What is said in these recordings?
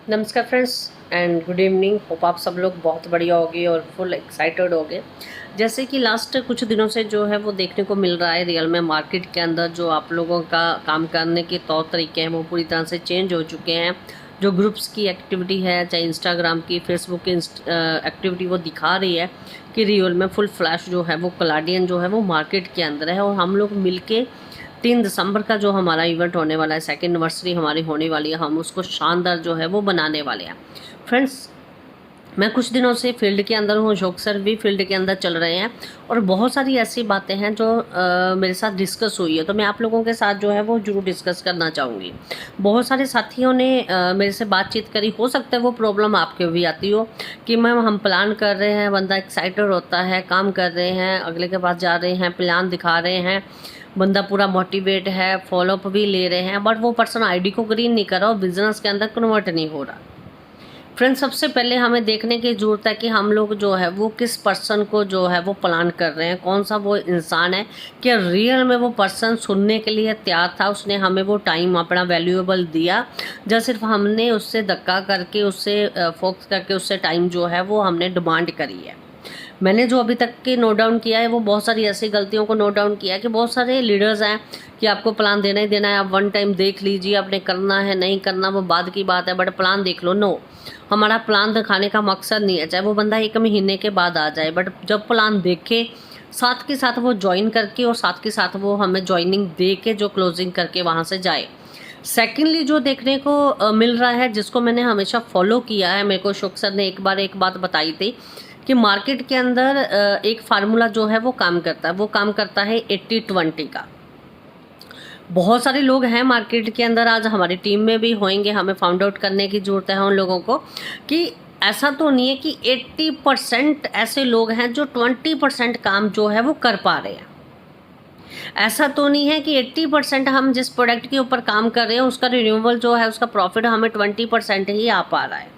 नमस्कार friends and good evening. Hope आप सब लोग बहुत बढ़िया होगे और फुल एक्साइटेड होगे। जैसे कि लास्ट कुछ दिनों से जो है वो देखने को मिल रहा है रियल में मार्केट के अंदर जो आप लोगों का काम करने के तौर तरीके हैं वो पूरी तरह से चेंज हो चुके हैं। जो ग्रुप्स की एक्टिविटी है, चाहे इंस्टाग्राम की, फेसबुक की एक्टिविटी, वो दिखा रही है कि रियल में फुल फ्लैश जो है वो कलाडियन जो है वो मार्केट के अंदर है। और हम लोग मिलके 3 दिसंबर का जो हमारा इवेंट होने वाला है, सेकेंड एनिवर्सरी हमारी होने वाली है, हम उसको शानदार जो है वो बनाने वाले हैं। फ्रेंड्स, मैं कुछ दिनों से फील्ड के अंदर हूँ, अशोक सर भी फील्ड के अंदर चल रहे हैं और बहुत सारी ऐसी बातें हैं जो मेरे साथ डिस्कस हुई है, तो मैं आप लोगों के साथ जो है वो जरूर डिस्कस करना चाहूँगी। बहुत सारे साथियों ने मेरे से बातचीत करी। हो सकता है वो प्रॉब्लम आपके भी आती हो कि मैम हम प्लान कर रहे हैं, बंदा एक्साइटेड होता है, काम कर रहे हैं, अगले के पास जा रहे हैं, प्लान दिखा रहे हैं, बंदा पूरा मोटिवेट है, फॉलोअप भी ले रहे हैं, बट वो पर्सन आईडी को ग्रीन नहीं कर रहा और बिजनेस के अंदर कन्वर्ट नहीं हो रहा। फ्रेंड्स, सबसे पहले हमें देखने की ज़रूरत है कि हम लोग जो है वो किस पर्सन को जो है वो प्लान कर रहे हैं, कौन सा वो इंसान है, क्या रियल में वो पर्सन सुनने के लिए तैयार था, उसने हमें वो टाइम अपना वैल्यूएबल दिया, या सिर्फ हमने उससे धक्का करके, उससे फोकस करके उससे टाइम जो है वो हमने डिमांड करी है। मैंने जो अभी तक के नोट डाउन किया है वो बहुत सारी ऐसी गलतियों को नोट डाउन किया है कि बहुत सारे लीडर्स हैं कि आपको प्लान देना ही देना है, आप वन टाइम देख लीजिए, आपने करना है नहीं करना वो बाद की बात है, बट प्लान देख लो। नो, हमारा प्लान दिखाने का मकसद नहीं है, चाहे वो बंदा 1 महीने के बाद आ जाए, बट जब प्लान देखे साथ के साथ वो ज्वाइन करके और साथ के साथ वो हमें ज्वाइनिंग दे के जो क्लोजिंग करके वहाँ से जाए। सेकेंडली जो देखने को मिल रहा है, जिसको मैंने हमेशा फॉलो किया है, मेरे को अशोक सर ने एक बात बताई थी कि मार्केट के अंदर एक फार्मूला जो है वो काम करता है, वो काम करता है 80-20 का। बहुत सारे लोग हैं मार्केट के अंदर, आज हमारी टीम में भी होंगे, हमें फाउंड आउट करने की ज़रूरत है उन लोगों को कि ऐसा तो नहीं है कि 80% ऐसे लोग हैं जो 20% काम जो है वो कर पा रहे हैं। ऐसा तो नहीं है कि 80% हम जिस प्रोडक्ट के ऊपर काम कर रहे हैं उसका रिन्यूएबल जो है, उसका प्रॉफिट हमें 20% ही आ पा रहा है।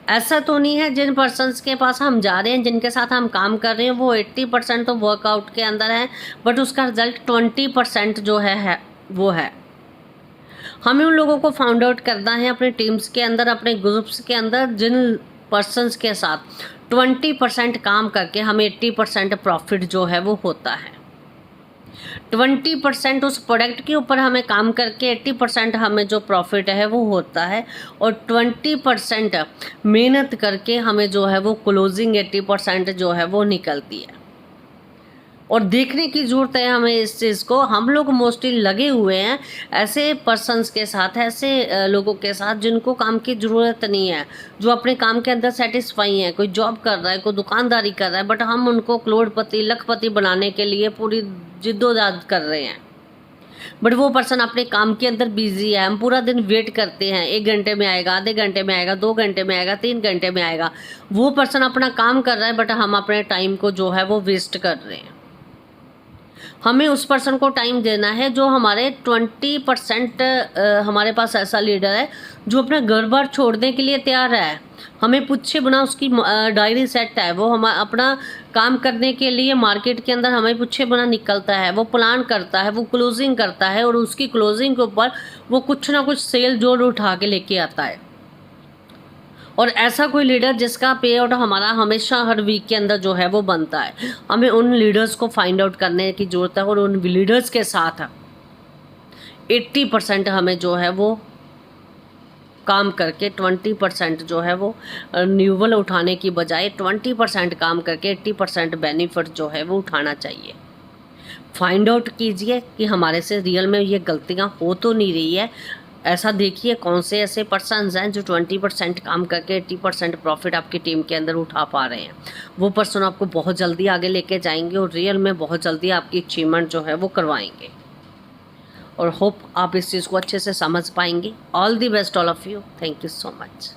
ऐसा तो नहीं है जिन पर्सन्स के पास हम जा रहे हैं, जिनके साथ हम काम कर रहे हैं, वो 80% तो वर्कआउट के अंदर है, बट उसका रिजल्ट 20% जो है वो है। हमें उन लोगों को फाउंड आउट करना है अपने टीम्स के अंदर, अपने ग्रुप्स के अंदर, जिन पर्सन्स के साथ 20% काम करके हमें 80% प्रॉफिट जो है वो होता है। 20% उस प्रोडक्ट के ऊपर हमें काम करके 80% हमें जो प्रॉफिट है वो होता है, और 20% मेहनत करके हमें जो है वो क्लोजिंग 80% जो है वो निकलती है। और देखने की ज़रूरत है हमें इस चीज़ को। हम लोग मोस्टली लगे हुए हैं ऐसे पर्सन्स के साथ, ऐसे लोगों के साथ जिनको काम की ज़रूरत नहीं है, जो अपने काम के अंदर सेटिस्फाई हैं। कोई जॉब कर रहा है, कोई दुकानदारी कर रहा है, बट हम उनको करोड़पति लखपति बनाने के लिए पूरी जिद्दोजहद कर रहे हैं, बट वो पर्सन अपने काम के अंदर बिजी है। हम पूरा दिन वेट करते हैं, 1 घंटे में आएगा, आधे घंटे में आएगा, 2 घंटे में आएगा, 3 घंटे में आएगा। वो पर्सन अपना काम कर रहा है, बट हम अपने टाइम को जो है वो वेस्ट कर रहे हैं। हमें उस पर्सन को टाइम देना है जो हमारे 20% हमारे पास ऐसा लीडर है जो अपना घर बार छोड़ने के लिए तैयार है। हमें पूछे बिना उसकी डायरी सेट है, वो हम अपना काम करने के लिए मार्केट के अंदर हमें पूछे बिना निकलता है, वो प्लान करता है, वो क्लोजिंग करता है, और उसकी क्लोजिंग के ऊपर वो कुछ ना कुछ सेल जोड़ उठा के लेके आता है। और ऐसा कोई लीडर जिसका पे आउट हमारा हमेशा हर वीक के अंदर जो है वो बनता है, हमें उन लीडर्स को फाइंड आउट करने की ज़रूरत है, और उन लीडर्स के साथ 80% हमें जो है वो काम करके 20% जो है वो रिन्यूएबल उठाने की बजाय 20% काम करके 80% बेनिफिट जो है वो उठाना चाहिए। फाइंड आउट कीजिए कि हमारे से रियल में ये गलतियाँ हो तो नहीं रही है। ऐसा देखिए कौन से ऐसे पर्सन्स हैं जो 20% काम करके 80% प्रॉफिट आपकी टीम के अंदर उठा पा रहे हैं। वो पर्सन आपको बहुत जल्दी आगे लेके जाएंगे और रियल में बहुत जल्दी आपकी अचीवमेंट जो है वो करवाएंगे। और होप आप इस चीज़ को अच्छे से समझ पाएंगे। All the best all of you. Thank you so much.